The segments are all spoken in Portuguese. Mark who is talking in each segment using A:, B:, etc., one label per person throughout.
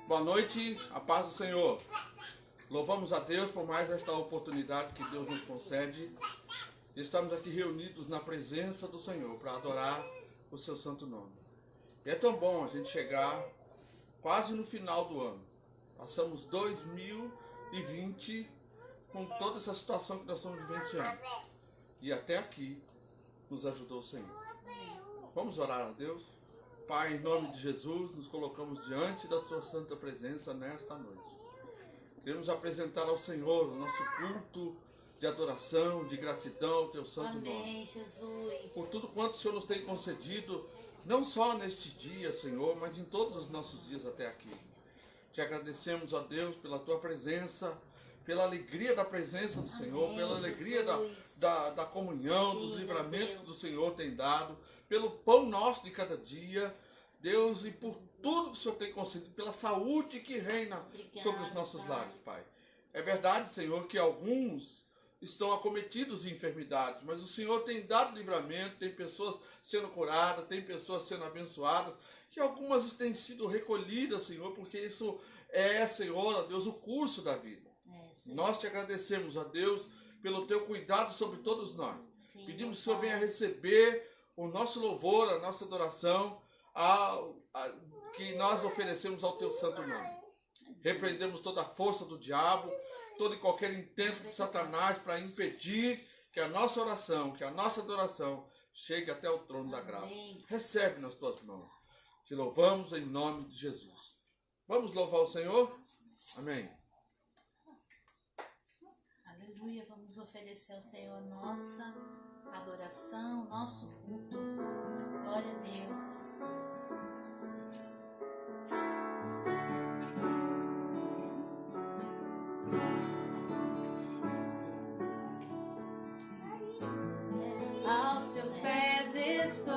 A: Boa noite, a paz do Senhor. Louvamos a Deus por mais esta oportunidade que Deus nos concede. Estamos aqui reunidos na presença do Senhor para adorar o seu santo nome. E é tão bom a gente chegar quase no final do ano. Passamos 2020 com toda essa situação que nós estamos vivenciando. E até aqui nos ajudou o Senhor. Vamos orar a Deus? Pai, em nome de Jesus, nos colocamos diante da sua santa presença nesta noite. Queremos apresentar ao Senhor o nosso culto de adoração, de gratidão ao teu santo nome.
B: Amém, Jesus.
A: Por tudo quanto o Senhor nos tem concedido, não só neste dia, Senhor, mas em todos os nossos dias até aqui. Te agradecemos, ó Deus, pela tua presença, pela alegria da presença do Senhor,
B: Amém,
A: pela alegria
B: Jesus.
A: da comunhão,
B: Sim,
A: dos
B: meu
A: livramentos
B: Deus.
A: que o Senhor tem dado, pelo pão nosso de cada dia, Deus, e por tudo que o Senhor tem concedido, pela saúde que reina
B: Obrigada,
A: sobre os nossos
B: Pai.
A: lares, Pai. É verdade, Senhor, que alguns estão acometidos de enfermidades, mas o Senhor tem dado livramento, tem pessoas sendo curadas, tem pessoas sendo abençoadas, e algumas têm sido recolhidas, Senhor, porque isso é, Senhor, ó Deus, o curso da vida.
B: Senhor.
A: Nós te agradecemos, ó Deus, pelo teu cuidado sobre todos nós.
B: Sim,
A: Pedimos que o
B: meu
A: Senhor
B: Pai.
A: venha receber o nosso louvor, a nossa adoração, que nós oferecemos ao teu santo nome. Repreendemos toda a força do diabo, todo e qualquer intento de Satanás para impedir que a nossa oração, que a nossa adoração chegue até o trono da graça.
B: Amém.
A: Recebe nas tuas mãos. Te louvamos em nome de Jesus. Vamos louvar o Senhor? Amém.
B: Aleluia, vamos oferecer ao Senhor nossa adoração, nosso culto. Glória a Deus. Aos teus pés estou,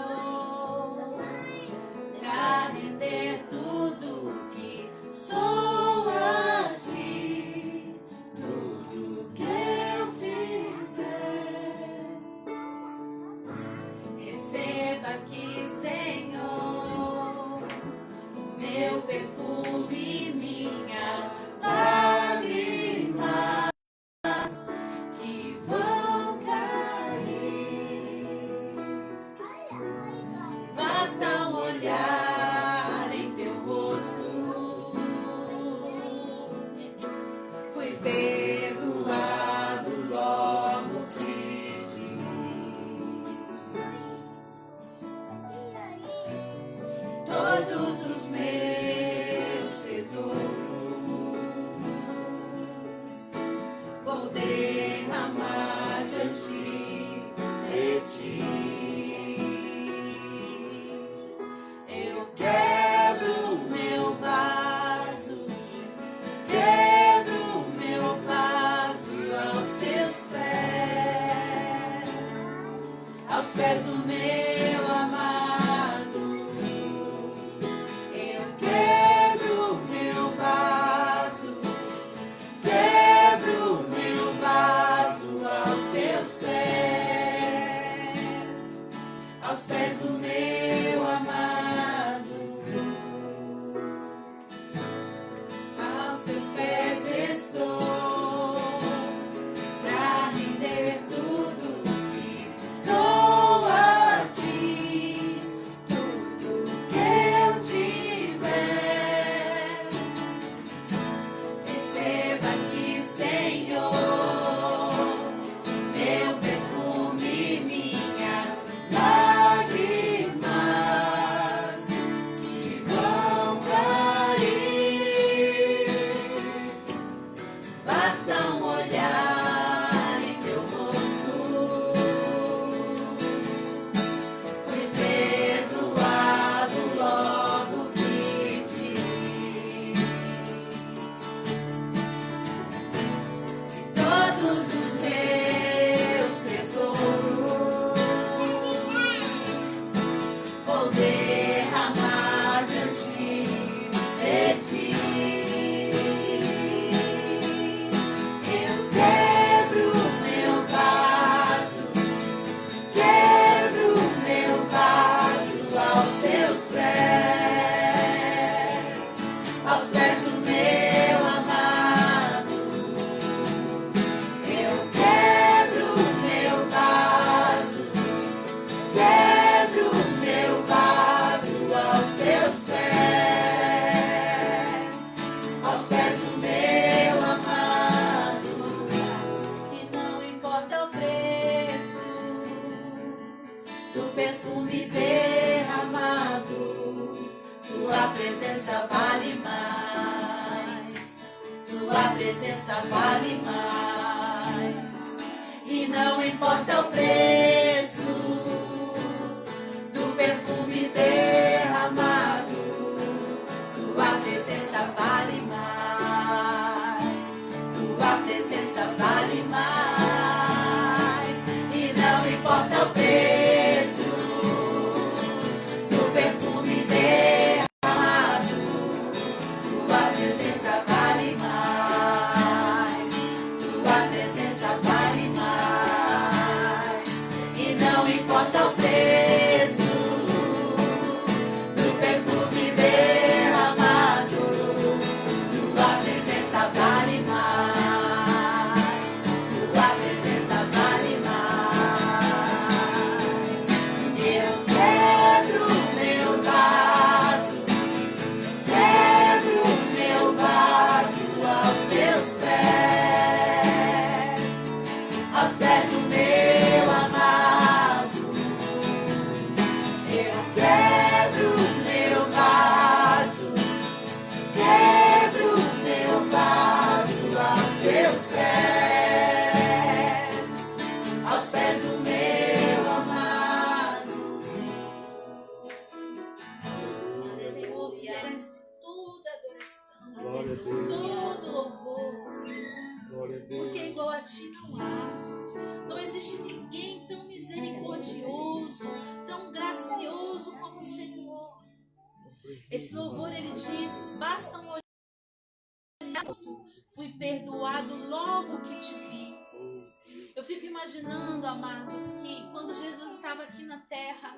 B: pra render tudo que sou a ti, tudo que eu fizer. Receba aqui, Senhor, meu perfume, minhas lágrimas que vão cair. Basta um olhar em teu rosto, fui perdoado logo que te vi. Todos os meus tesouros presença vale mais. E não importa o preço do perfume derramado, tua presença vale mais. Tua presença vale mais. E não importa o preço do perfume derramado, tua presença vale mais. Tua presença vale mais. E não importa o preço do perfume derramado, tua presença vale mais. Tua presença vale mais. Eu quebro meu vaso, quebro meu vaso aos teus pés, aos pés do meu amado. Eu quebro meu vaso, quebro meu vaso aos teus pés, aos pés do meu amado. Senhor, merece toda adoração,
A: Glória a Deus.
B: todo louvor, Senhor.
A: Glória a Deus.
B: Porque igual a ti não há. Não existe ninguém tão misericordioso, tão gracioso como o Senhor. Esse louvor, ele diz, basta um olhar. Fui perdoado logo que te vi. Eu fico imaginando, amados, que quando Jesus estava aqui na terra,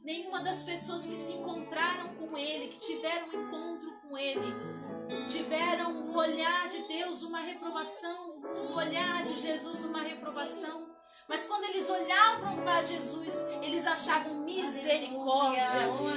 B: nenhuma das pessoas que se encontraram com ele, que tiveram um encontro com ele, tiveram o olhar de Deus uma reprovação, o olhar de Jesus uma reprovação. Mas quando eles olhavam para Jesus, eles achavam misericórdia.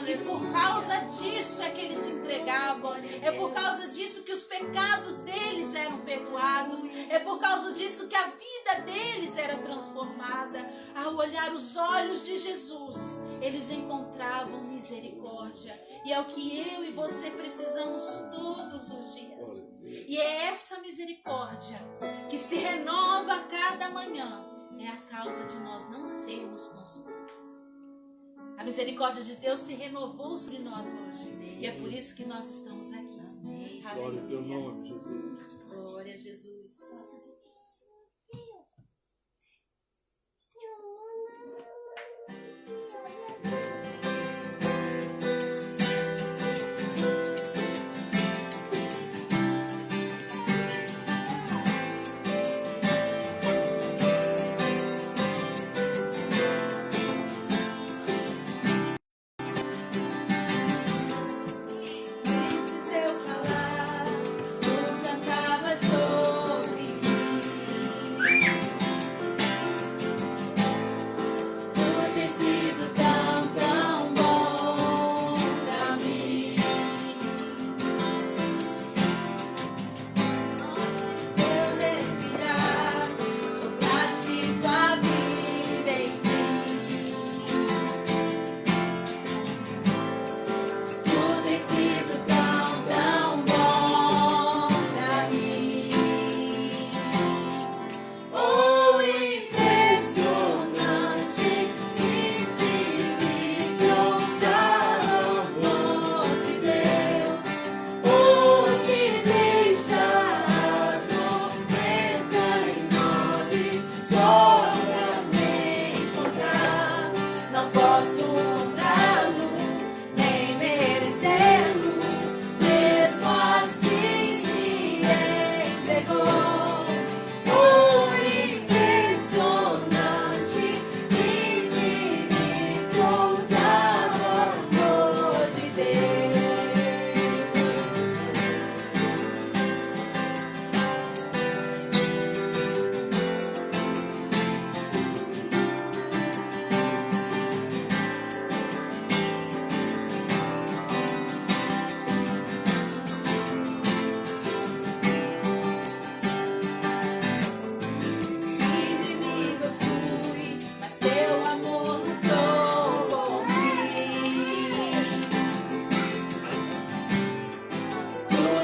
B: E por causa disso é que eles se entregavam. É por causa disso que os pecados deles eram perdoados. É por causa disso que a vida deles era transformada. Ao olhar os olhos de Jesus, eles encontravam misericórdia. E é o que eu e você precisamos todos os dias. E é essa misericórdia que se renova a cada manhã. É a causa de nós não sermos consumidos. A misericórdia de Deus se renovou sobre nós hoje. E é por isso que nós estamos aqui.
A: Glória ao teu nome, Jesus.
B: Glória a Jesus.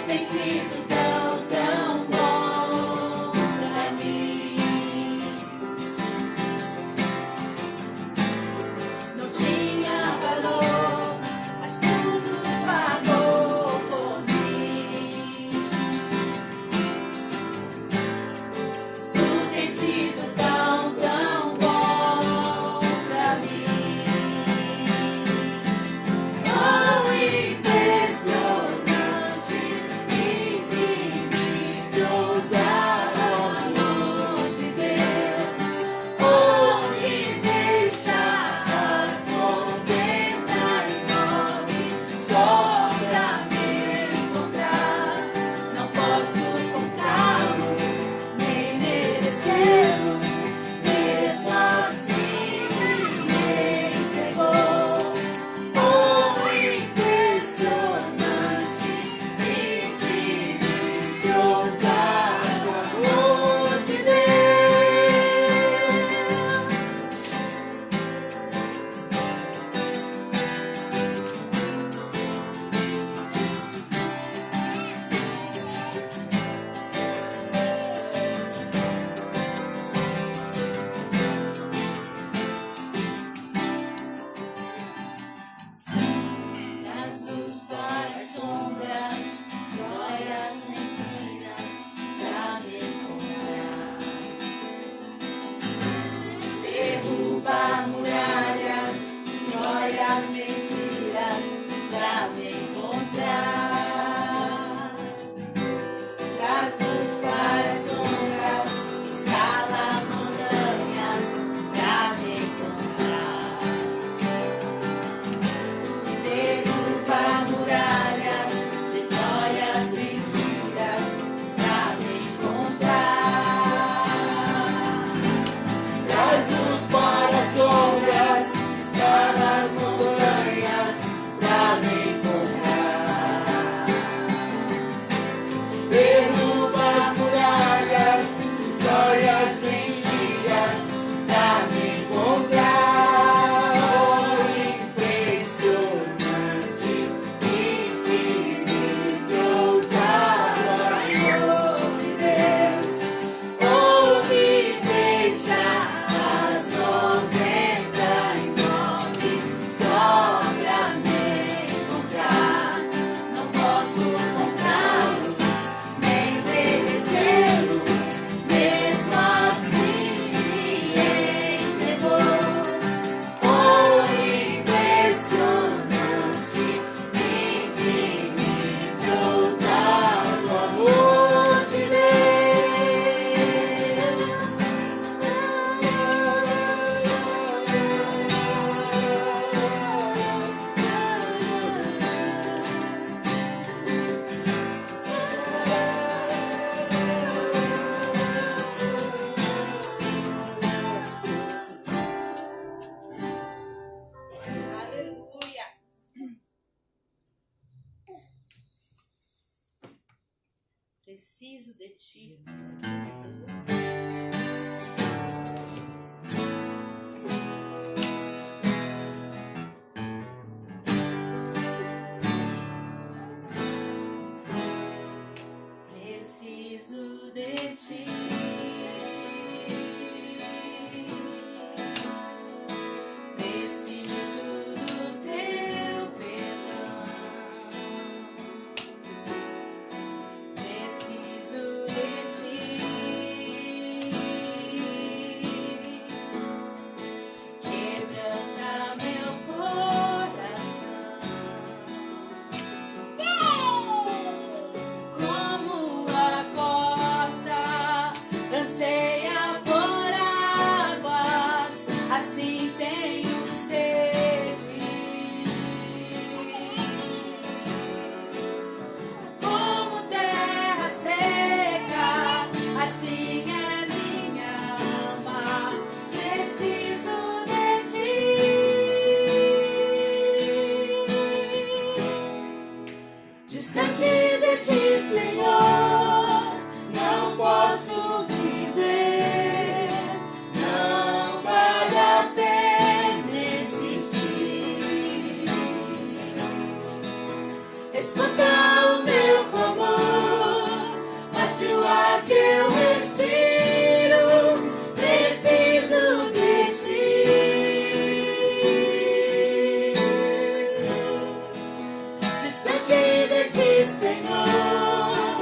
B: tem sido tão, tão bom. Preciso de ti. Preciso de ti. Preciso do teu perdão. Preciso de ti. Quebranta meu coração. Como a costa anseia por águas, assim tenho sede. Como terra seca, assim é minha alma. Preciso de ti. Distante de ti, Senhor, não posso viver. Não vale a pena existir. Escuta o meu clamor, mostre o ar que eu respiro. Preciso de ti. Distante de ti, Senhor,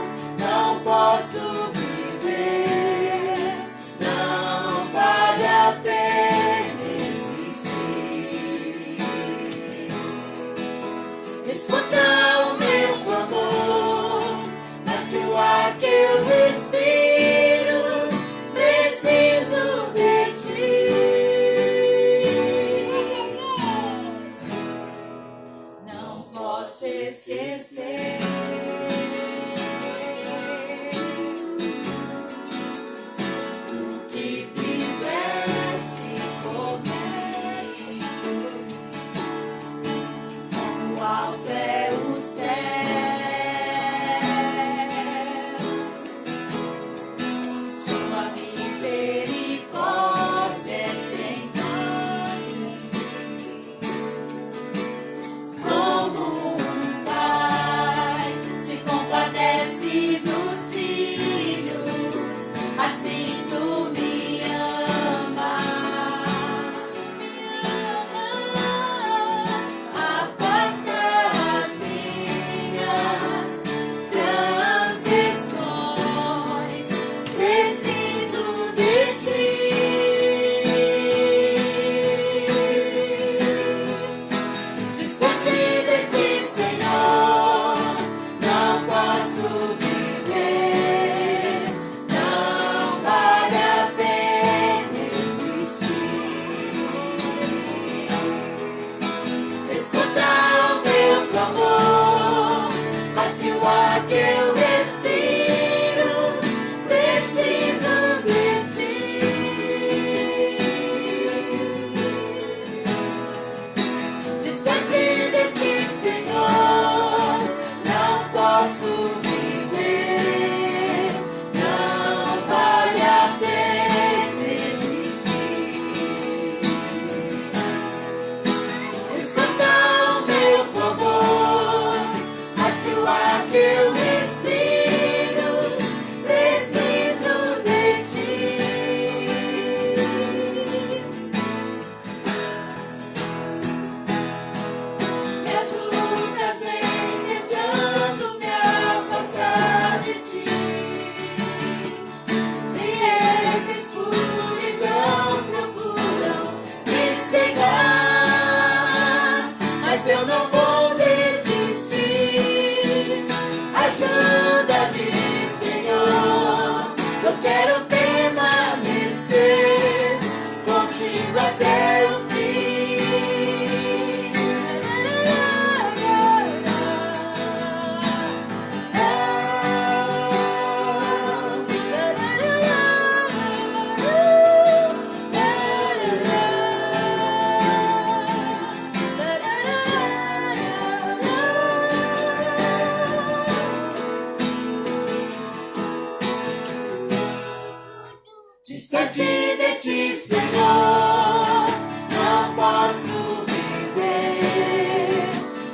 B: Distante de ti, Senhor, não posso viver.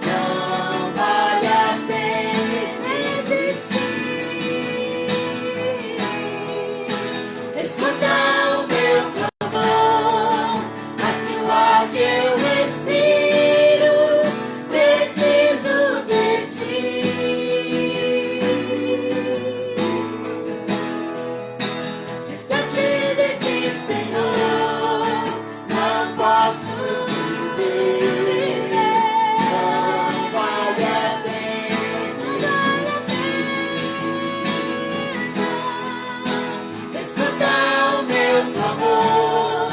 B: Não vale a pena existir. Escuta o meu clamor, mas que o ar que eu respiro, preciso de ti. Distante de ti, Senhor, não posso viver. Não vale a pena. Escuta o meu clamor,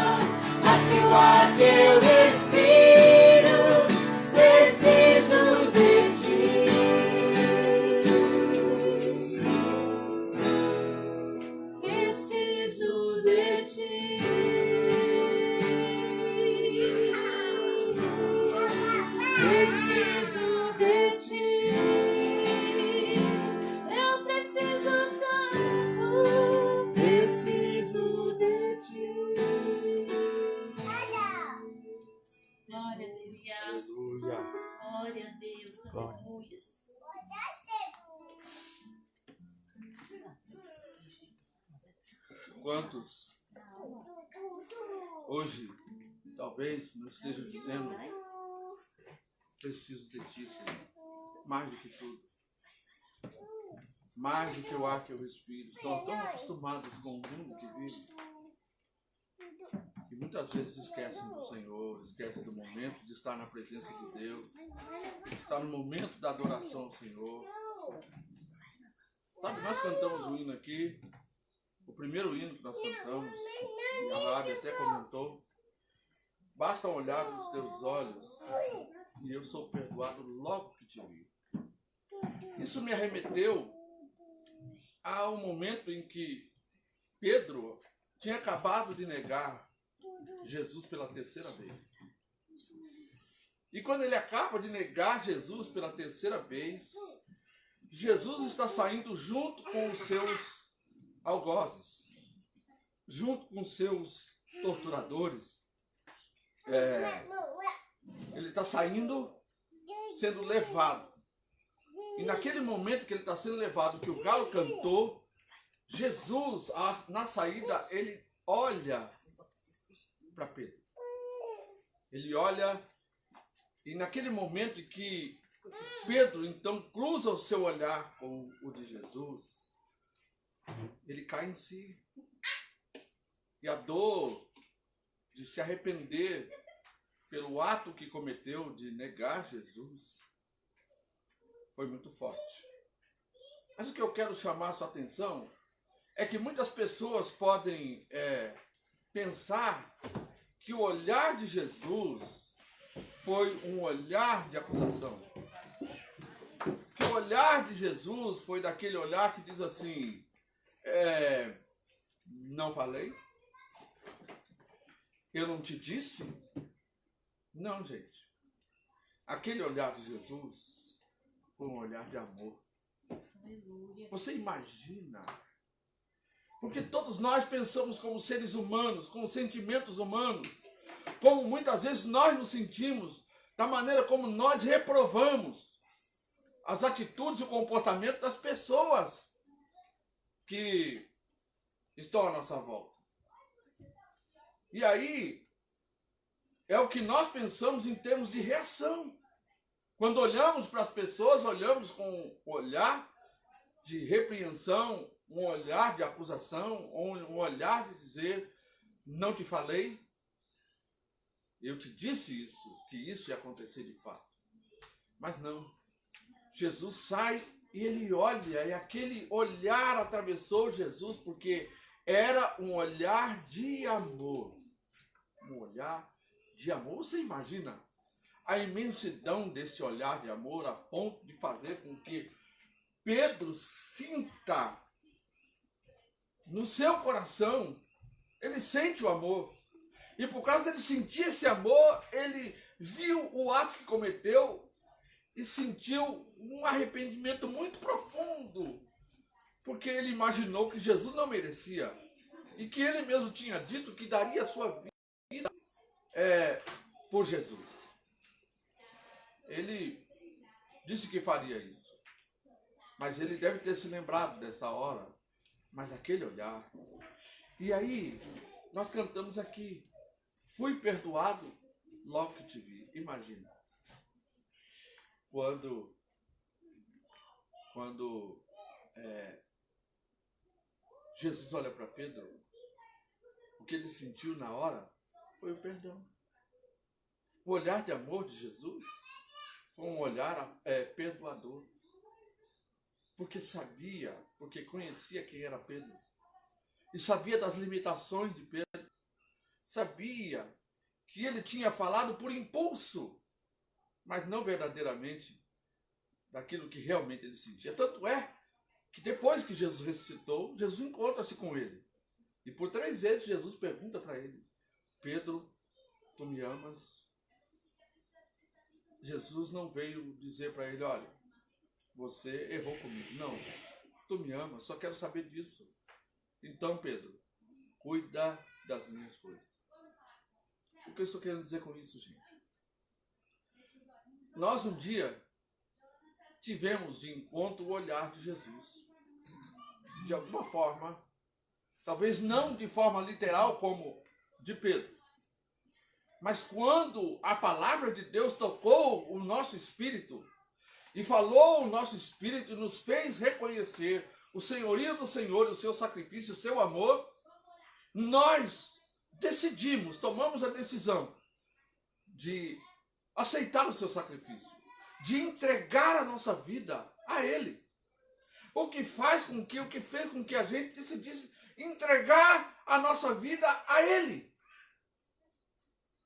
B: mas que o ar que eu respiro, preciso de ti. Preciso de ti. Preciso de ti. Eu preciso tanto. Preciso de ti. Glória a Deus.
A: Aleluia.
B: Glória a Deus.
A: Glória.
B: Aleluia.
A: Quantos hoje talvez não estejam dizendo: preciso de ti, Senhor, mais do que tudo, mais do que o ar que eu respiro. Estão tão acostumados com o mundo que vive que muitas vezes esquecem do Senhor, esquecem do momento de estar na presença de Deus, estar no momento da adoração ao Senhor. Sabe, nós cantamos um hino aqui, o primeiro hino que nós cantamos, e a Rádio até comentou: basta olhar nos teus olhos e eu sou perdoado logo que te vi. Isso me arremeteu ao momento em que Pedro tinha acabado de negar Jesus pela terceira vez. E quando ele acaba de negar Jesus pela terceira vez, Jesus está saindo junto com os seus algozes, junto com os seus torturadores. Ele está saindo, sendo levado. E naquele momento que ele está sendo levado, que o galo cantou, Jesus, na saída, ele olha para Pedro. Ele olha, e naquele momento em que Pedro então cruza o seu olhar com o de Jesus, ele cai em si. E a dor de se arrepender pelo ato que cometeu de negar Jesus foi muito forte. Mas o que eu quero chamar a sua atenção é que muitas pessoas podem pensar que o olhar de Jesus foi um olhar de acusação. Que o olhar de Jesus foi daquele olhar que diz assim: não falei? Eu não te disse? Não, gente. Aquele olhar de Jesus foi um olhar de amor. Você imagina? Porque todos nós pensamos como seres humanos, com sentimentos humanos, como muitas vezes nós nos sentimos, da maneira como nós reprovamos as atitudes e o comportamento das pessoas que estão à nossa volta. E aí, é o que nós pensamos em termos de reação. Quando olhamos para as pessoas, olhamos com um olhar de repreensão, um olhar de acusação, um olhar de dizer: não te falei, eu te disse isso, que isso ia acontecer de fato. Mas não. Jesus sai e ele olha, e aquele olhar atravessou Jesus, porque era um olhar de amor. Um olhar de amor. Você imagina a imensidão desse olhar de amor a ponto de fazer com que Pedro sinta no seu coração, ele sente o amor. E por causa dele sentir esse amor, ele viu o ato que cometeu e sentiu um arrependimento muito profundo, porque ele imaginou que Jesus não merecia e que ele mesmo tinha dito que daria a sua vida por Jesus. Ele disse que faria isso, mas ele deve ter se lembrado dessa hora, mas aquele olhar. E aí, nós cantamos aqui, fui perdoado logo que te vi. Imagina, quando Jesus olha para Pedro, o que ele sentiu na hora foi o perdão. O olhar de amor de Jesus foi um olhar perdoador. Porque sabia, porque conhecia quem era Pedro. E sabia das limitações de Pedro. Sabia que ele tinha falado por impulso, mas não verdadeiramente daquilo que realmente ele sentia. Tanto é que depois que Jesus ressuscitou, Jesus encontra-se com ele. E por 3 vezes Jesus pergunta para ele, Pedro, tu me amas? Jesus não veio dizer para ele, olha, você errou comigo. Não, tu me amas, só quero saber disso. Então, Pedro, cuida das minhas coisas. O que eu estou querendo dizer com isso, gente? Nós um dia tivemos de encontro o olhar de Jesus. De alguma forma, talvez não de forma literal como de Pedro, mas quando a palavra de Deus tocou o nosso espírito e falou o nosso espírito e nos fez reconhecer o senhorio do Senhor, o seu sacrifício, o seu amor, nós decidimos, tomamos a decisão de aceitar o seu sacrifício, de entregar a nossa vida a Ele. O que fez com que a gente decidisse entregar a nossa vida a Ele.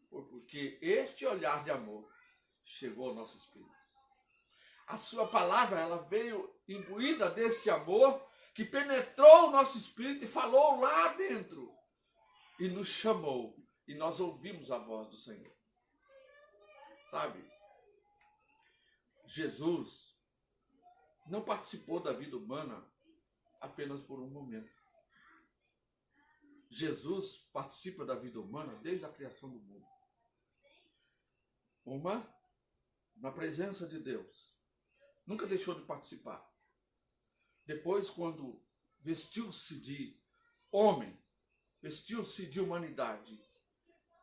A: Porque este olhar de amor chegou ao nosso espírito. A sua palavra, ela veio imbuída deste amor que penetrou o nosso espírito e falou lá dentro. E nos chamou. E nós ouvimos a voz do Senhor. Sabe? Jesus não participou da vida humana apenas por um momento. Jesus participa da vida humana desde a criação do mundo. Na presença de Deus. Nunca deixou de participar. Depois, quando vestiu-se de homem, vestiu-se de humanidade,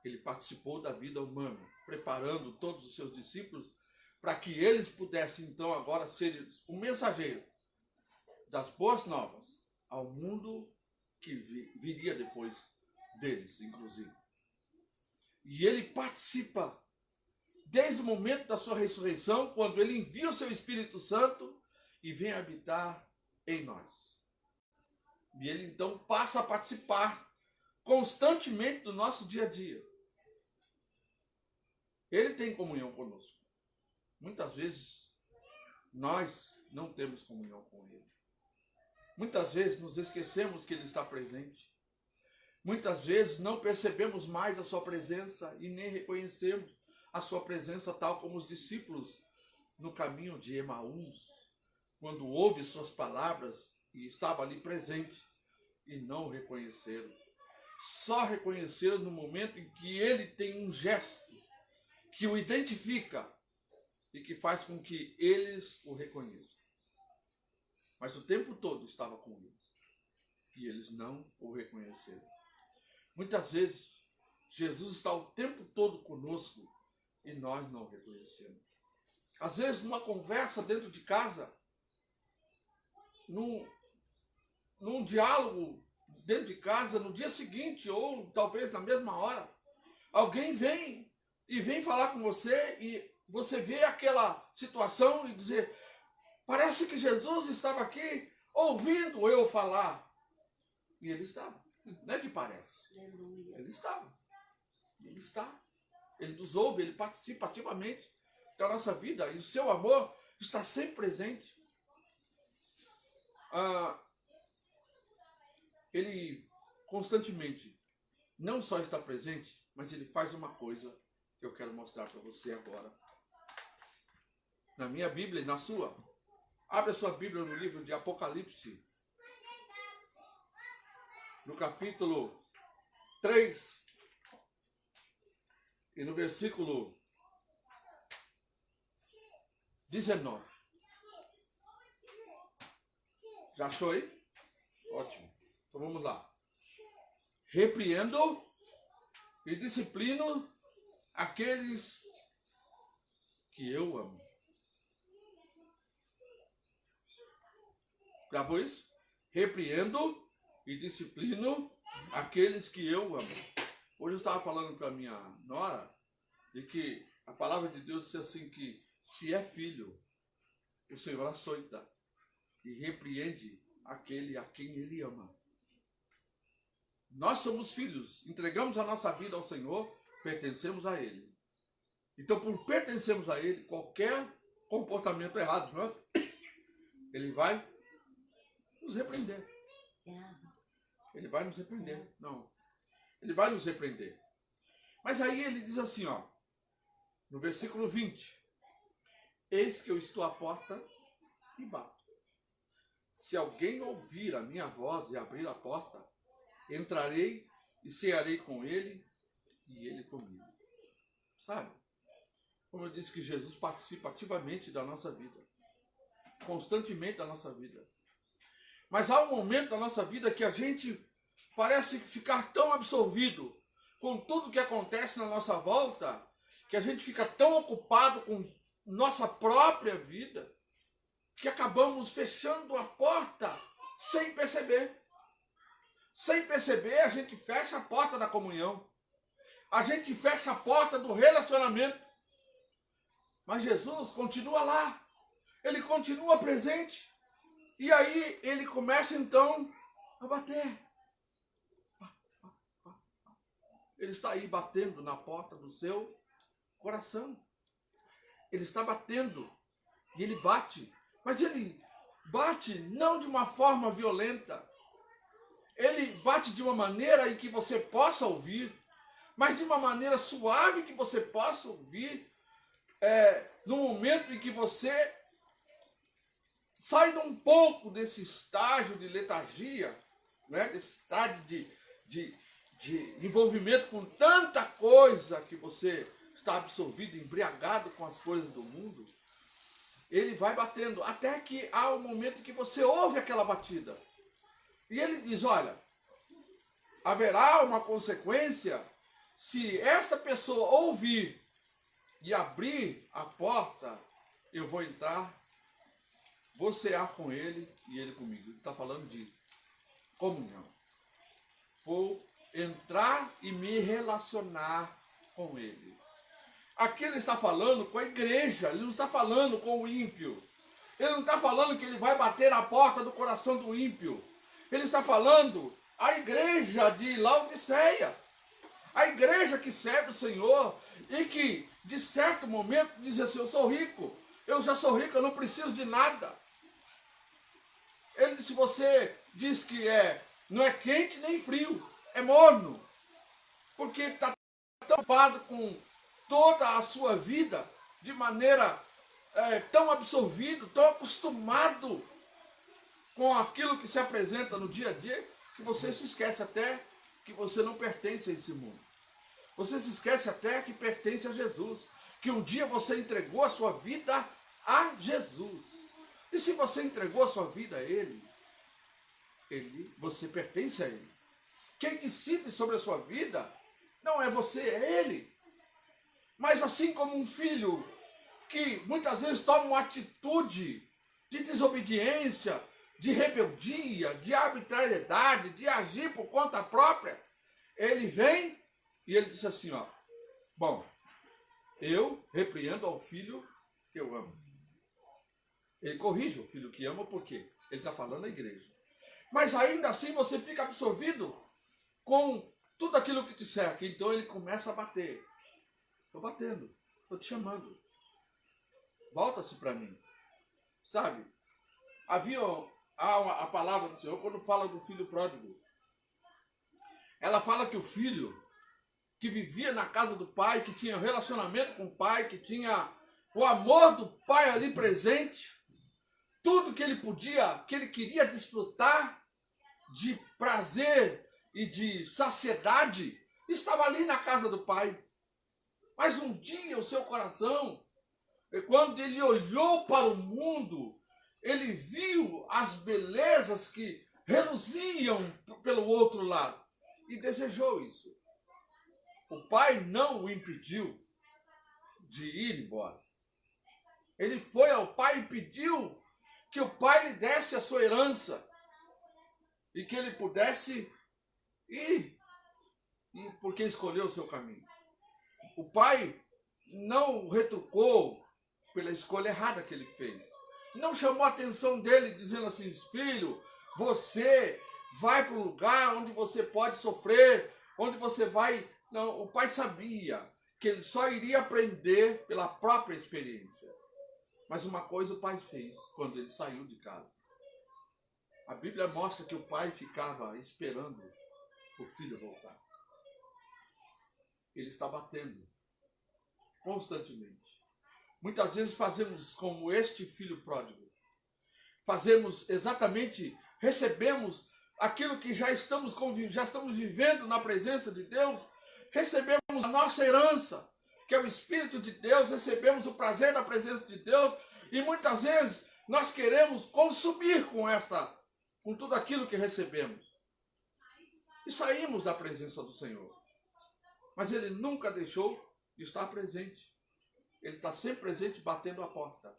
A: ele participou da vida humana, preparando todos os seus discípulos para que eles pudessem, então, agora ser o mensageiro das boas novas ao mundo que viria depois deles, inclusive. E ele participa desde o momento da sua ressurreição, quando ele envia o seu Espírito Santo e vem habitar em nós. E ele, então, passa a participar constantemente do nosso dia a dia. Ele tem comunhão conosco. Muitas vezes, nós não temos comunhão com Ele. Muitas vezes, nos esquecemos que Ele está presente. Muitas vezes, não percebemos mais a sua presença e nem reconhecemos a sua presença, tal como os discípulos no caminho de Emaús, quando ouve suas palavras e estava ali presente e não o reconheceram. Só reconheceram no momento em que ele tem um gesto que o identifica e que faz com que eles o reconheçam. Mas o tempo todo estava com eles e eles não o reconheceram. Muitas vezes, Jesus está o tempo todo conosco e nós não o reconhecemos. Às vezes, numa conversa dentro de casa, num diálogo dentro de casa, no dia seguinte, ou talvez na mesma hora, alguém vem falar com você e você vê aquela situação e dizer, parece que Jesus estava aqui ouvindo eu falar. E ele estava. Não é que parece. Ele estava. Ele está. Ele nos ouve, ele participa ativamente da nossa vida e o seu amor está sempre presente. Ele constantemente não só está presente, mas ele faz uma coisa que eu quero mostrar para você agora. Na minha Bíblia e na sua. Abre a sua Bíblia no livro de Apocalipse. no capítulo 3 e no versículo 19. Já achou aí? Ótimo. Então vamos lá. Repreendo e disciplino aqueles que eu amo. Gravou isso? Repreendo e disciplino aqueles que eu amo. Hoje eu estava falando para a minha nora de que a palavra de Deus diz assim que se é filho, o Senhor açoita e repreende aquele a quem Ele ama. Nós somos filhos, entregamos a nossa vida ao Senhor, pertencemos a Ele. Então, por pertencermos a Ele, qualquer comportamento errado de nós, Ele vai nos repreender. Ele vai nos repreender. Não. Ele vai nos repreender. Mas aí ele diz assim, ó, no versículo 20. Eis que eu estou à porta e bato. Se alguém ouvir a minha voz e abrir a porta, entrarei e cearei com ele e ele comigo. Sabe? Como eu disse que Jesus participa ativamente da nossa vida. Constantemente da nossa vida. Mas há um momento da nossa vida que a gente parece ficar tão absorvido com tudo que acontece na nossa volta, que a gente fica tão ocupado com nossa própria vida, que acabamos fechando a porta sem perceber. Sem perceber, a gente fecha a porta da comunhão. A gente fecha a porta do relacionamento. Mas Jesus continua lá. Ele continua presente. E aí ele começa então a bater. Ele está aí batendo na porta do seu coração. Ele está batendo. E ele bate. Mas ele bate não de uma forma violenta. Ele bate de uma maneira em que você possa ouvir. Mas de uma maneira suave que você possa ouvir. No momento em que você sai um pouco desse estágio de letargia, né? Desse estágio de envolvimento com tanta coisa que você está absorvido, embriagado com as coisas do mundo. Ele vai batendo, até que há um momento que você ouve aquela batida. E ele diz, olha, haverá uma consequência se esta pessoa ouvir e abrir a porta, eu vou entrar, vou cear com ele e ele comigo. Ele está falando de comunhão. Vou entrar e me relacionar com ele. Aqui ele está falando com a igreja, ele não está falando com o ímpio. Ele não está falando que ele vai bater na porta do coração do ímpio. Ele está falando a igreja de Laodiceia. A igreja que serve o Senhor e que, de certo momento, diz assim, eu sou rico, eu já sou rico, eu não preciso de nada. Ele disse, você diz que não é quente nem frio, é morno. Porque está tão ocupado com toda a sua vida, de maneira tão absorvido, tão acostumado com aquilo que se apresenta no dia a dia, que você se esquece até que você não pertence a esse mundo. Você se esquece até que pertence a Jesus. Que um dia você entregou a sua vida a Jesus. E se você entregou a sua vida a Ele, você pertence a Ele. Quem decide sobre a sua vida não é você, é Ele. Mas assim como um filho que muitas vezes toma uma atitude de desobediência, de rebeldia, de arbitrariedade, de agir por conta própria, ele vem e ele diz assim, ó, bom, eu repreendo ao filho que eu amo. Ele corrige o filho que ama, por quê? Ele está falando à igreja. Mas ainda assim você fica absorvido com tudo aquilo que te cerca. Então ele começa a bater. Estou batendo, estou te chamando. Volta-se para mim. Sabe? Há a palavra do Senhor quando fala do filho pródigo. Ela fala que o filho que vivia na casa do pai, que tinha relacionamento com o pai, que tinha o amor do pai ali presente, tudo que ele podia, que ele queria desfrutar de prazer, e de saciedade estava ali na casa do Pai. Mas um dia o seu coração, quando ele olhou para o mundo, ele viu as belezas que reluziam pelo outro lado e desejou isso. O Pai não o impediu de ir embora. Ele foi ao Pai e pediu que o Pai lhe desse a sua herança e que ele pudesse ir, porque escolheu o seu caminho. O Pai não retrucou pela escolha errada que ele fez. Não chamou a atenção dele dizendo assim: filho, você vai para um lugar onde você pode sofrer, onde você vai... Não, o Pai sabia que ele só iria aprender pela própria experiência. Mas uma coisa o Pai fez quando ele saiu de casa. A Bíblia mostra que o Pai ficava esperando o filho voltar. Ele está batendo constantemente. Muitas vezes fazemos como este filho pródigo. Fazemos exatamente, recebemos aquilo que já estamos vivendo na presença de Deus, recebemos a nossa herança, que é o Espírito de Deus, recebemos o prazer da presença de Deus, e muitas vezes nós queremos consumir com tudo aquilo que recebemos. E saímos da presença do Senhor. Mas Ele nunca deixou de estar presente. Ele está sempre presente, batendo a porta.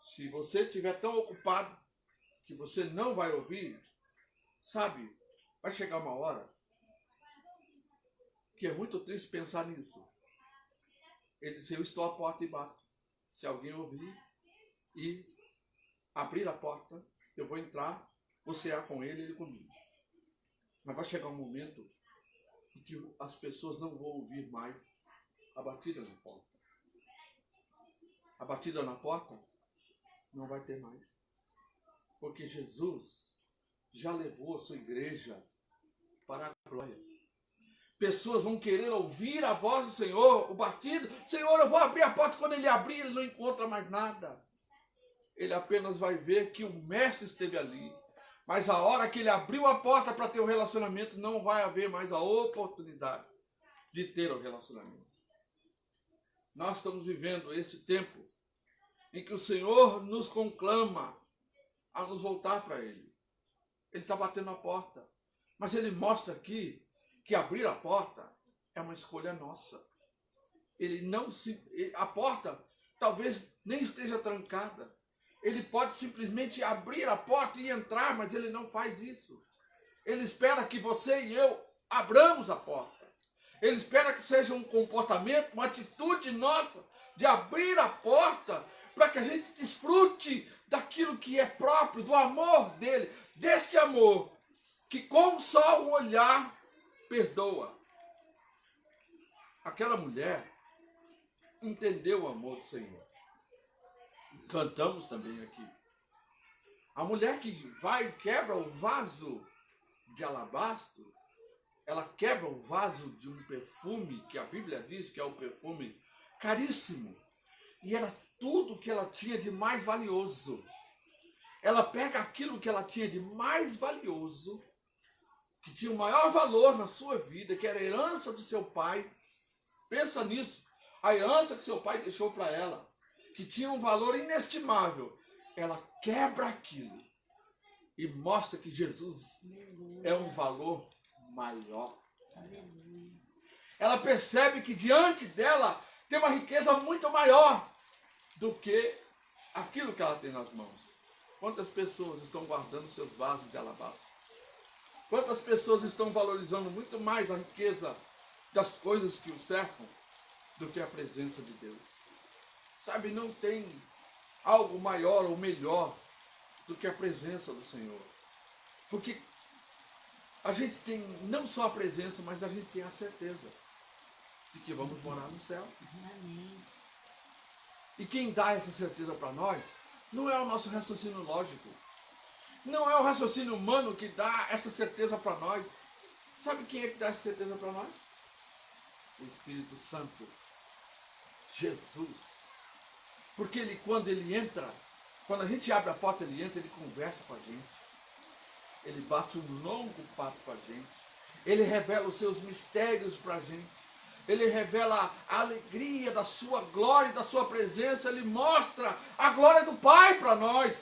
A: Se você estiver tão ocupado que você não vai ouvir, sabe, vai chegar uma hora que é muito triste pensar nisso. Ele disse: eu estou à porta e bato. Se alguém ouvir e abrir a porta, eu vou entrar, você é com ele, ele comigo. Mas vai chegar um momento em que as pessoas não vão ouvir mais a batida na porta. A batida na porta não vai ter mais. Porque Jesus já levou a sua igreja para a glória. Pessoas vão querer ouvir a voz do Senhor, o batido. Senhor, eu vou abrir a porta. Quando ele abrir, ele não encontra mais nada. Ele apenas vai ver que o mestre esteve ali. Mas a hora que ele abriu a porta para ter o relacionamento, não vai haver mais a oportunidade de ter o relacionamento. Nós estamos vivendo esse tempo em que o Senhor nos conclama a nos voltar para Ele. Ele está batendo a porta. Mas Ele mostra aqui que abrir a porta é uma escolha nossa. A porta talvez nem esteja trancada. Ele pode simplesmente abrir a porta e entrar, mas Ele não faz isso. Ele espera que você e eu abramos a porta. Ele espera que seja um comportamento, uma atitude nossa de abrir a porta para que a gente desfrute daquilo que é próprio, do amor dele, deste amor que com só um olhar perdoa. Aquela mulher entendeu o amor do Senhor. Cantamos também aqui. A mulher que vai e quebra o vaso de alabastro, ela quebra o vaso de um perfume que a Bíblia diz que é um perfume caríssimo. E era tudo que ela tinha de mais valioso. Ela pega aquilo que ela tinha de mais valioso, que tinha o maior valor na sua vida, que era a herança do seu pai. Pensa nisso. A herança que seu pai deixou para ela, que tinha um valor inestimável. Ela quebra aquilo e mostra que Jesus é um valor maior. Ela percebe que diante dela tem uma riqueza muito maior do que aquilo que ela tem nas mãos. Quantas pessoas estão guardando seus vasos de alabastro? Quantas pessoas estão valorizando muito mais a riqueza das coisas que o cercam do que a presença de Deus? Sabe, não tem algo maior ou melhor do que a presença do Senhor. Porque a gente tem não só a presença, mas a gente tem a certeza de que vamos morar no céu.
B: Amém.
A: E quem dá essa certeza para nós não é o nosso raciocínio lógico. Não é o raciocínio humano que dá essa certeza para nós. Sabe quem é que dá essa certeza para nós? O Espírito Santo. Jesus. Porque ele, quando ele entra, quando a gente abre a porta, ele entra, ele conversa com a gente. Ele bate um longo papo com a gente. Ele revela os seus mistérios para a gente. Ele revela a alegria da sua glória e da sua presença. Ele mostra a glória do Pai para nós.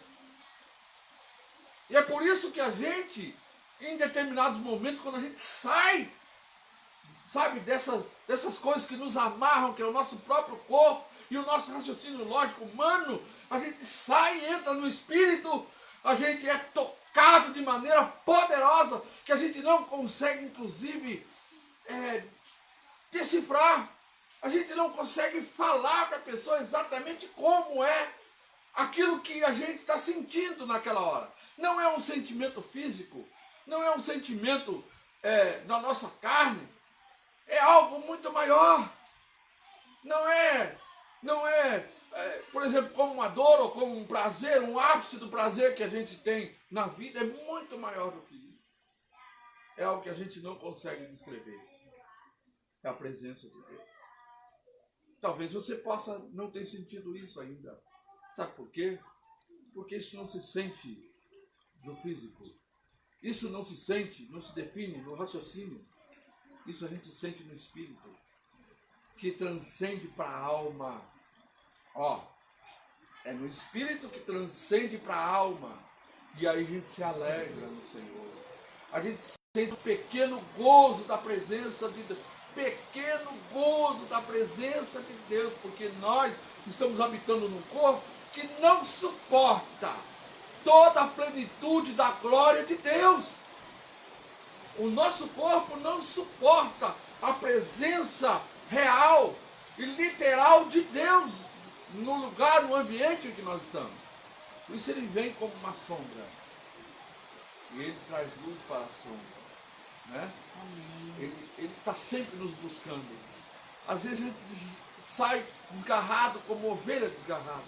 A: E é por isso que a gente, em determinados momentos, quando a gente sai, sabe, dessas coisas que nos amarram, que é o nosso próprio corpo e o nosso raciocínio lógico humano, a gente sai e entra no Espírito, a gente é tocado de maneira poderosa, que a gente não consegue, inclusive, decifrar. A gente não consegue falar para a pessoa exatamente como é aquilo que a gente está sentindo naquela hora. Não é um sentimento físico, não é um sentimento da nossa carne, é algo muito maior. Não é, por exemplo, como uma dor ou como um prazer, um ápice do prazer que a gente tem na vida, é muito maior do que isso. É algo que a gente não consegue descrever. É a presença de Deus. Talvez você possa não ter sentido isso ainda. Sabe por quê? Porque isso não se sente no físico. Isso não se sente, não se define no raciocínio. Isso a gente sente no espírito, que transcende para a alma. É no espírito que transcende para a alma. E aí a gente se alegra no Senhor. A gente sente o pequeno gozo da presença de Deus. Pequeno gozo da presença de Deus, porque nós estamos habitando num corpo que não suporta toda a plenitude da glória de Deus. O nosso corpo não suporta a presença real e literal de Deus no lugar, no ambiente em que nós estamos. Por isso ele vem como uma sombra. E ele traz luz para a sombra. Né? Ele está sempre nos buscando. Às vezes a gente sai desgarrado como ovelha desgarrada.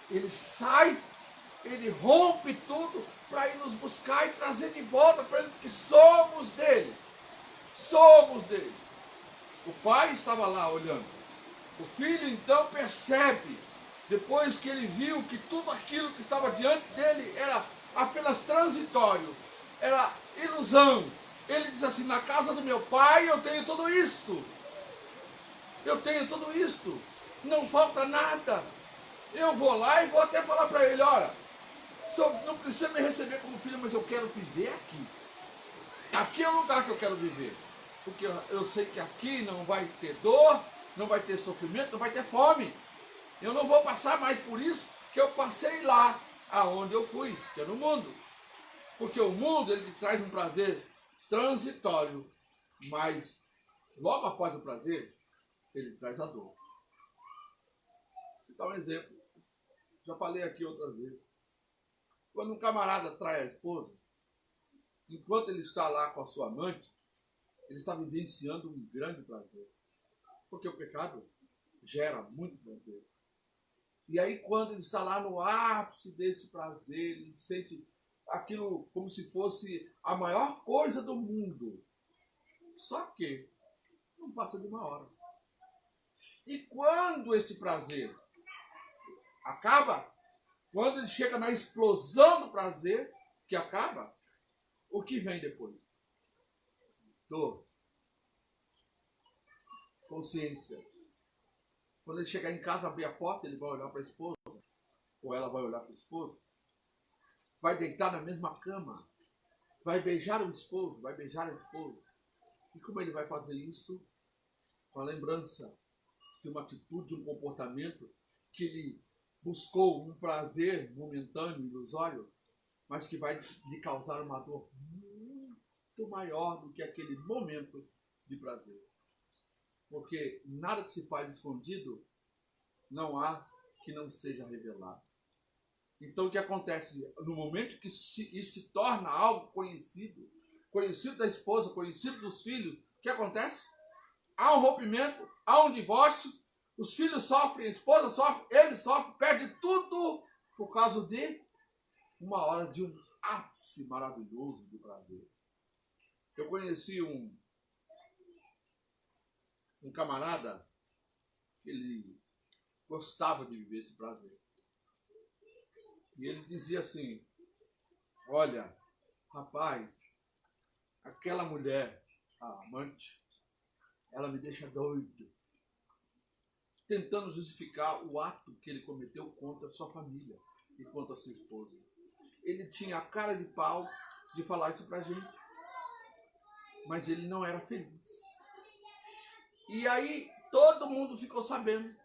A: Ele sai, ele rompe tudo para ir nos buscar e trazer de volta para ele, porque somos dele. Somos dele. O pai estava lá olhando. O filho então percebe, depois que ele viu que tudo aquilo que estava diante dele era apenas transitório, era ilusão. Ele diz assim: na casa do meu pai eu tenho tudo isto. Eu tenho tudo isto. Não falta nada. Eu vou lá e vou até falar para ele: olha, o senhor não precisa me receber como filho, mas eu quero viver aqui. Aqui é o lugar que eu quero viver. Porque eu sei que aqui não vai ter dor, não vai ter sofrimento, não vai ter fome. Eu não vou passar mais por isso que eu passei lá, aonde eu fui, que é no mundo. Porque o mundo, ele te traz um prazer transitório, mas logo após o prazer, ele traz a dor. Vou dar um exemplo. Já falei aqui outras vezes. Quando um camarada trai a esposa, enquanto ele está lá com a sua amante, ele está vivenciando um grande prazer. Porque o pecado gera muito prazer. E aí, quando ele está lá no ápice desse prazer, ele sente aquilo como se fosse a maior coisa do mundo. Só que não passa de uma hora. E quando esse prazer acaba, quando ele chega na explosão do prazer, que acaba, o que vem depois? Dor. Consciência. Quando ele chegar em casa, abrir a porta, ele vai olhar para a esposa, ou ela vai olhar para o esposo, vai deitar na mesma cama, vai beijar o esposo, vai beijar a esposa. E como ele vai fazer isso? Com a lembrança de uma atitude, de um comportamento que ele buscou um prazer momentâneo, ilusório, mas que vai lhe causar uma dor muito maior do que aquele momento de prazer. Porque nada que se faz escondido, não há que não seja revelado. Então o que acontece? No momento que isso se torna algo conhecido, conhecido da esposa, conhecido dos filhos, o que acontece? Há um rompimento, há um divórcio, os filhos sofrem, a esposa sofre, ele sofre, perde tudo por causa de uma hora de um ápice maravilhoso de prazer. Eu conheci um camarada, ele gostava de viver esse prazer. E ele dizia assim: olha, rapaz, aquela mulher, a amante, ela me deixa doido, tentando justificar o ato que ele cometeu contra a sua família e contra a sua esposa. Ele tinha a cara de pau de falar isso pra gente, mas ele não era feliz. E aí todo mundo ficou sabendo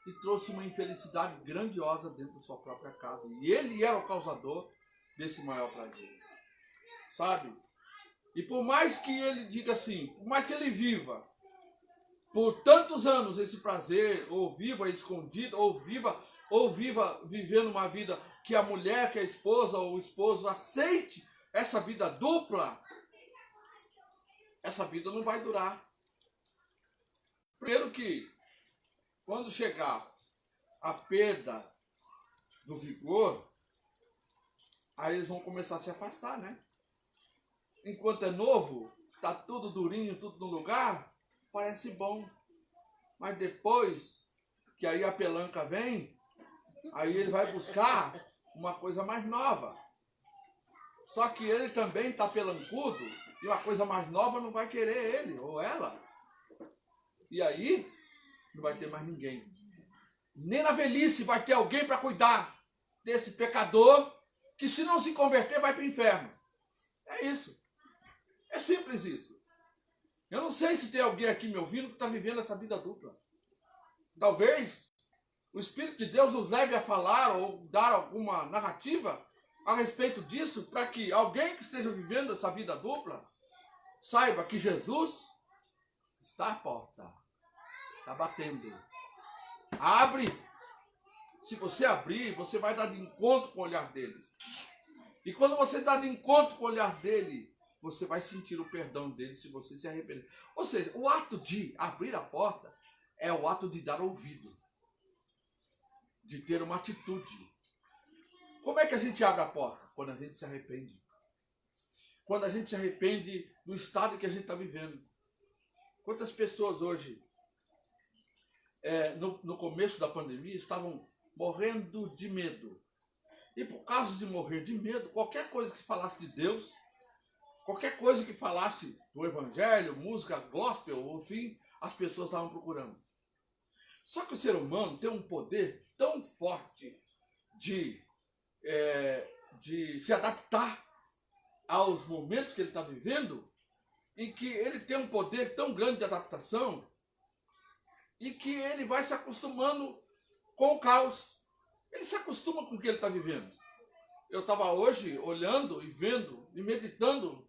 A: e trouxe uma infelicidade grandiosa dentro da sua própria casa. E ele era o causador desse maior prazer, sabe? E por mais que ele diga assim, por mais que ele viva por tantos anos esse prazer, ou viva escondido, ou viva vivendo uma vida que a mulher, que a esposa ou o esposo aceite essa vida dupla, essa vida não vai durar. Primeiro que, quando chegar a perda do vigor, aí eles vão começar a se afastar, né? Enquanto é novo, tá tudo durinho, tudo no lugar, parece bom. Mas depois que aí a pelanca vem, aí ele vai buscar uma coisa mais nova. Só que ele também tá pelancudo e uma coisa mais nova não vai querer ele ou ela. E aí não vai ter mais ninguém. Nem na velhice vai ter alguém para cuidar desse pecador que, se não se converter, vai para o inferno. É isso. É simples isso. Eu não sei se tem alguém aqui me ouvindo que está vivendo essa vida dupla. Talvez o Espírito de Deus nos leve a falar ou dar alguma narrativa a respeito disso, para que alguém que esteja vivendo essa vida dupla saiba que Jesus está à porta, está batendo. Abre. Se você abrir, você vai dar de encontro com o olhar dele. E quando você dá de encontro com o olhar dele, você vai sentir o perdão dele se você se arrepender. Ou seja, o ato de abrir a porta é o ato de dar ouvido, de ter uma atitude. Como é que a gente abre a porta? Quando a gente se arrepende. Quando a gente se arrepende do estado que a gente está vivendo. Quantas pessoas hoje, no começo da pandemia, estavam morrendo de medo. E por causa de morrer de medo, qualquer coisa que falasse de Deus, qualquer coisa que falasse do evangelho, música gospel, enfim, as pessoas estavam procurando. Só que o ser humano tem um poder tão forte de se adaptar aos momentos que ele está vivendo, e que ele tem um poder tão grande de adaptação, e que ele vai se acostumando com o caos. Ele se acostuma com o que ele está vivendo. Eu estava hoje olhando e vendo e meditando.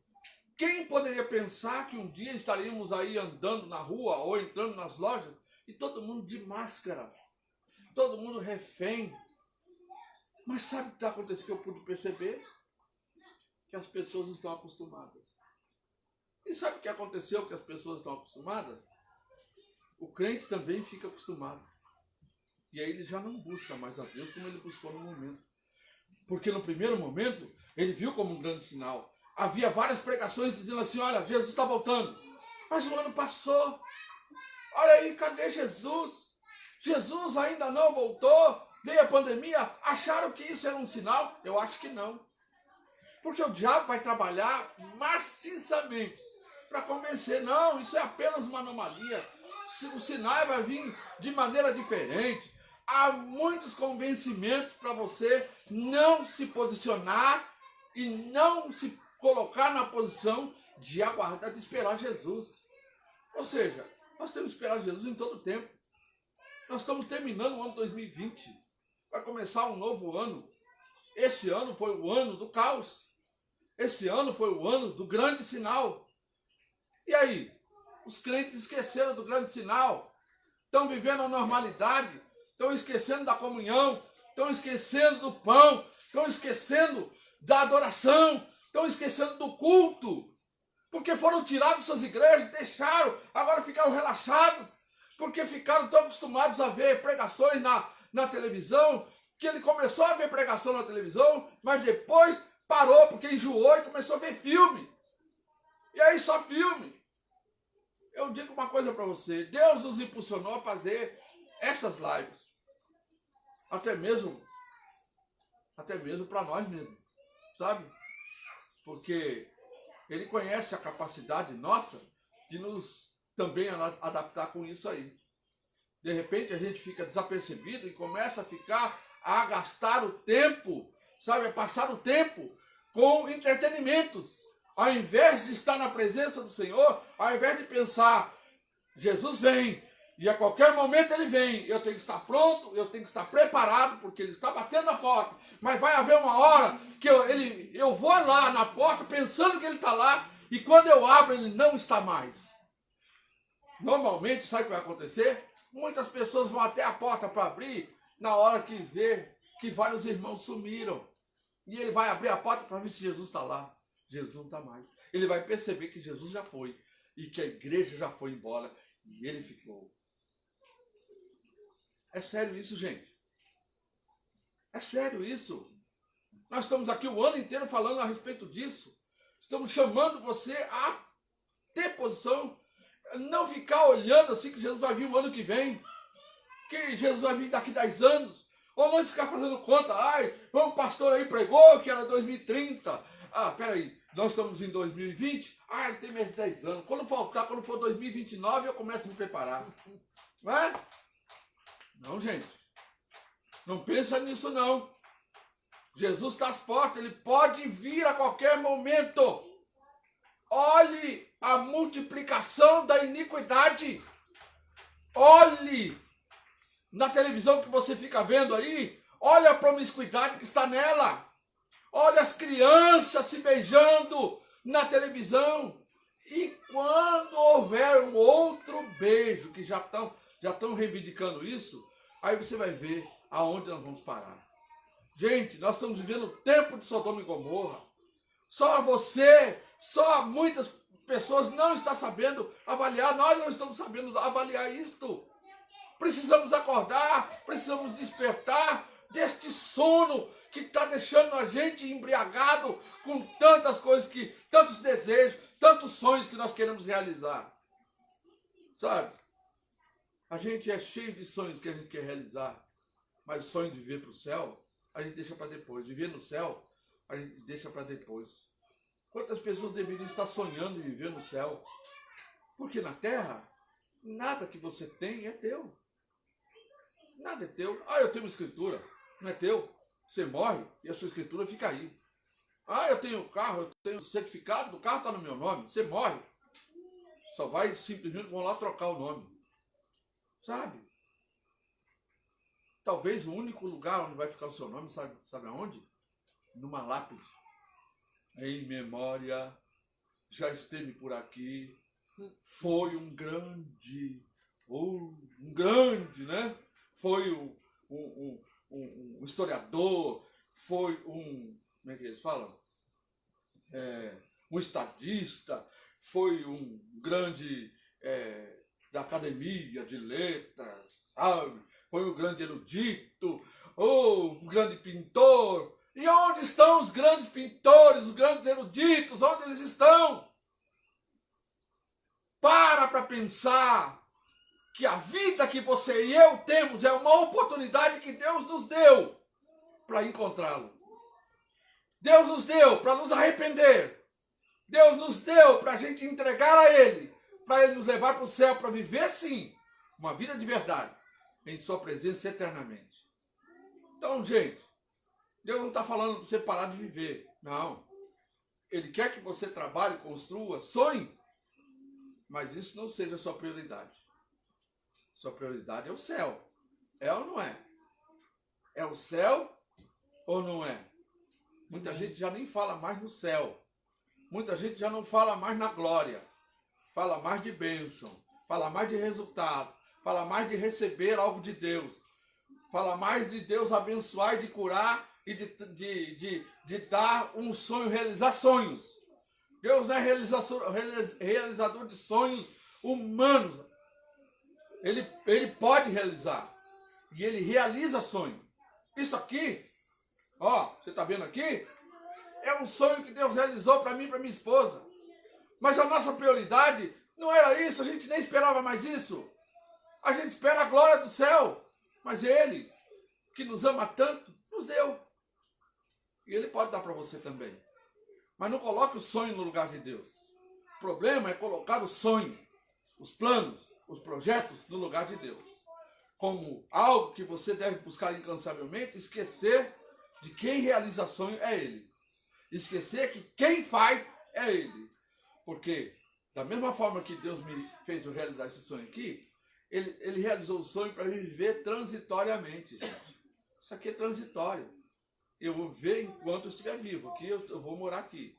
A: Quem poderia pensar que um dia estaríamos aí andando na rua ou entrando nas lojas e todo mundo de máscara, todo mundo refém. Mas sabe o que está acontecendo, que eu pude perceber? Que as pessoas não estão acostumadas. E sabe o que aconteceu que as pessoas estão acostumadas? O crente também fica acostumado. E aí ele já não busca mais a Deus como ele buscou no momento. Porque no primeiro momento, ele viu como um grande sinal. Havia várias pregações dizendo assim, olha, Jesus está voltando. Mas o ano passou. Olha aí, cadê Jesus? Jesus ainda não voltou. Veio a pandemia. Acharam que isso era um sinal? Eu acho que não. Porque o diabo vai trabalhar maciçamente para convencer. Não, isso é apenas uma anomalia. O sinal vai vir de maneira diferente. Há muitos convencimentos para você não se posicionar e não se colocar na posição de aguardar, de esperar Jesus. Ou seja, nós temos que esperar Jesus em todo o tempo. Nós estamos terminando o ano 2020. Vai começar um novo ano. Esse ano foi o ano do caos. Esse ano foi o ano do grande sinal. E aí? Os crentes esqueceram do grande sinal. Estão vivendo a normalidade. Estão esquecendo da comunhão. Estão esquecendo do pão. Estão esquecendo da adoração. Estão esquecendo do culto. Porque foram tirados suas igrejas, deixaram, agora ficaram relaxados. Porque ficaram tão acostumados a ver pregações na televisão, que ele começou a ver pregação na televisão, mas depois parou porque enjoou e começou a ver filme. E aí só filme. Eu digo uma coisa para você, Deus nos impulsionou a fazer essas lives. Até mesmo para nós mesmos, sabe? Porque Ele conhece a capacidade nossa que nos também adaptar com isso aí. De repente a gente fica desapercebido e começa a gastar o tempo, sabe, a passar o tempo com entretenimentos. Ao invés de estar na presença do Senhor, ao invés de pensar, Jesus vem, e a qualquer momento ele vem, eu tenho que estar pronto, eu tenho que estar preparado, porque ele está batendo na porta. Mas vai haver uma hora que eu vou lá na porta pensando que ele está lá, e quando eu abro ele não está mais. Normalmente, sabe o que vai acontecer? Muitas pessoas vão até a porta para abrir, na hora que vê que vários irmãos sumiram. E ele vai abrir a porta para ver se Jesus está lá. Jesus não está mais. Ele vai perceber que Jesus já foi, e que a igreja já foi embora, e ele ficou. É sério isso, gente? É sério isso? Nós estamos aqui o ano inteiro falando a respeito disso. Estamos chamando você a ter posição, não ficar olhando assim que Jesus vai vir o ano que vem, que Jesus vai vir daqui 10 anos, ou não ficar fazendo conta, o pastor aí pregou que era 2030. Peraí, nós estamos em 2020, ele tem mais de 10 anos. Quando for 2029, eu começo a me preparar. Não é? Não, gente. Não pensa nisso, não. Jesus está às portas, ele pode vir a qualquer momento. Olhe a multiplicação da iniquidade. Olhe na televisão que você fica vendo aí, olha a promiscuidade que está nela. Olha as crianças se beijando na televisão. E quando houver um outro beijo, que já estão reivindicando isso, aí você vai ver aonde nós vamos parar. Gente, nós estamos vivendo o tempo de Sodoma e Gomorra. Só muitas pessoas não estão sabendo avaliar, nós não estamos sabendo avaliar isto. Precisamos acordar, precisamos despertar deste sono que está deixando a gente embriagado com tantas coisas, tantos desejos, tantos sonhos que nós queremos realizar. Sabe? A gente é cheio de sonhos que a gente quer realizar, mas o sonho de viver para o céu, a gente deixa para depois. Viver no céu, a gente deixa para depois. Quantas pessoas deveriam estar sonhando em viver no céu? Porque na terra, nada que você tem é teu. Nada é teu. Eu tenho uma escritura. Não é teu. Você morre e a sua escritura fica aí. Eu tenho carro, eu tenho certificado do carro, está no meu nome. Você morre. Só vai simplesmente vão lá trocar o nome. Sabe? Talvez o único lugar onde vai ficar o seu nome, sabe aonde? Numa lápide. Em memória, já esteve por aqui, foi um grande, né? Foi um historiador, foi como é que eles falam? Um estadista, foi um grande da academia de letras, sabe? Foi um grande erudito, um grande pintor. E onde estão os grandes pintores, os grandes eruditos? Onde eles estão? Para pensar que a vida que você e eu temos é uma oportunidade que Deus nos deu para encontrá-lo. Deus nos deu para nos arrepender. Deus nos deu para a gente entregar a Ele, para Ele nos levar para o céu, para viver, sim, uma vida de verdade, em sua presença eternamente. Então, gente, Deus não está falando para você parar de viver. Não. Ele quer que você trabalhe, construa, sonhe. Mas isso não seja a sua prioridade. Sua prioridade é o céu. É ou não é? É o céu ou não é? Muita gente já nem fala mais no céu. Muita gente já não fala mais na glória. Fala mais de bênção. Fala mais de resultado. Fala mais de receber algo de Deus. Fala mais de Deus abençoar e de curar e de dar um sonho, realizar sonhos. Deus não é realizador de sonhos humanos. Ele pode realizar. E ele realiza sonhos. Isso aqui, você está vendo aqui? É um sonho que Deus realizou para mim e para minha esposa. Mas a nossa prioridade não era isso. A gente nem esperava mais isso. A gente espera a glória do céu. Mas Ele, que nos ama tanto, nos deu. E Ele pode dar para você também. Mas não coloque o sonho no lugar de Deus. problema é colocar o sonho, os planos, os projetos no lugar de Deus. Como algo que você deve buscar incansavelmente, esquecer de quem realiza sonho é Ele. Esquecer que quem faz é Ele. Porque, da mesma forma que Deus me fez eu realizar esse sonho aqui, Ele realizou o sonho para viver transitoriamente, gente. Isso aqui é transitório. Eu vou ver enquanto eu estiver vivo. Aqui eu vou morar aqui.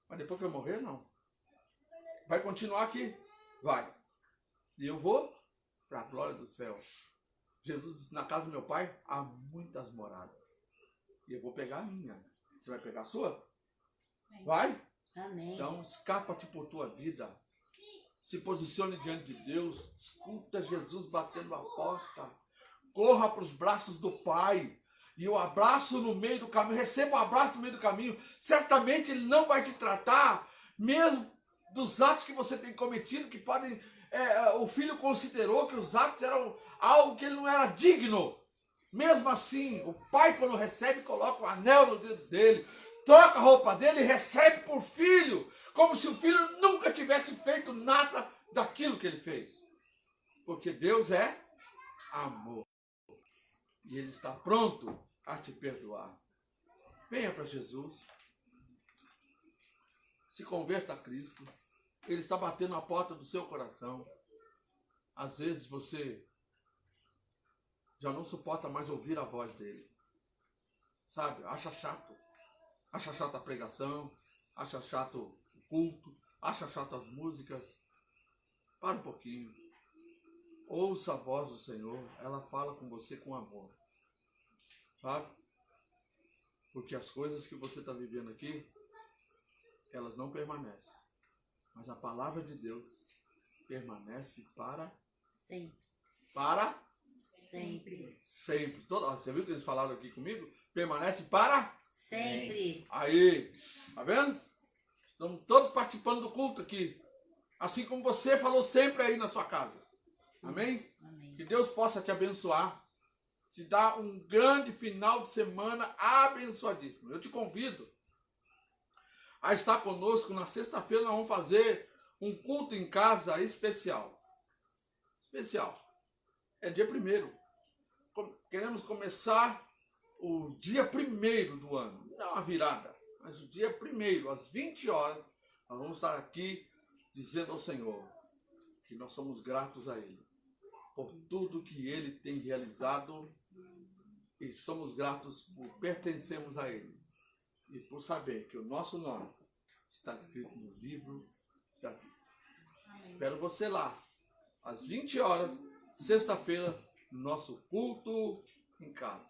A: Mas depois que eu morrer, não. Vai continuar aqui? Vai. E eu vou para a glória do céu. Jesus disse, na casa do meu pai há muitas moradas. E eu vou pegar a minha. Você vai pegar a sua? Vai?
C: Amém.
A: Então, escapa-te por tua vida. Se posicione diante de Deus. Escuta Jesus batendo a porta. Corra para os braços do Pai. E o abraço no meio do caminho. Receba o abraço no meio do caminho. Certamente Ele não vai te tratar, mesmo dos atos que você tem cometido, que podem... o filho considerou que os atos eram algo que ele não era digno. Mesmo assim, o pai, quando recebe, coloca um anel no dedo dele, troca a roupa dele e recebe por filho, como se o filho nunca tivesse feito nada daquilo que ele fez. Porque Deus é amor. E Ele está pronto a te perdoar. Venha para Jesus. Se converta a Cristo. Ele está batendo a porta do seu coração. Às vezes você já não suporta mais ouvir a voz dele. Sabe? Acha chato. Acha chata a pregação. Acha chato o culto. Acha chato as músicas. Para um pouquinho. Ouça a voz do Senhor. Ela fala com você com amor. Sabe? Porque as coisas que você está vivendo aqui, elas não permanecem. Mas a palavra de Deus permanece para
C: sempre.
A: Para
C: Sempre.
A: sempre. Você viu que eles falaram aqui comigo? Permanece para
C: Sempre.
A: Aí, tá vendo? Estamos todos participando do culto aqui. Assim como você falou sempre aí na sua casa. Amém?
C: Amém.
A: Que Deus possa te abençoar. Te dar um grande final de semana abençoadíssimo. Eu te convido a estar conosco na sexta-feira. Nós vamos fazer um culto em casa especial. Especial. É dia 1º. Queremos começar o dia 1º do ano. Não a virada, mas o dia 1º, às 20 horas, nós vamos estar aqui dizendo ao Senhor que nós somos gratos a Ele por tudo que Ele tem realizado e somos gratos por pertencermos a Ele e por saber que o nosso nome está escrito no livro da vida. Espero você lá, às 20 horas, sexta-feira, no nosso culto em casa.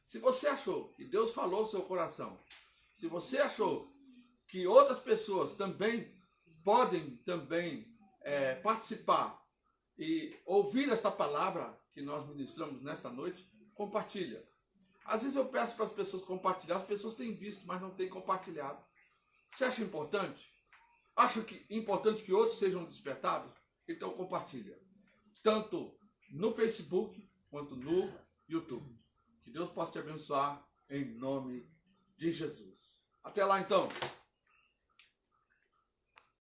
A: Se você achou que Deus falou no seu coração, se você achou que outras pessoas também podem participar e ouvir esta palavra que nós ministramos nesta noite, compartilha. Às vezes eu peço para as pessoas compartilhar, as pessoas têm visto, mas não têm compartilhado. Você acha importante? Acha que é importante que outros sejam despertados? Então compartilha. Tanto no Facebook quanto no YouTube. Que Deus possa te abençoar em nome de Jesus. Até lá então.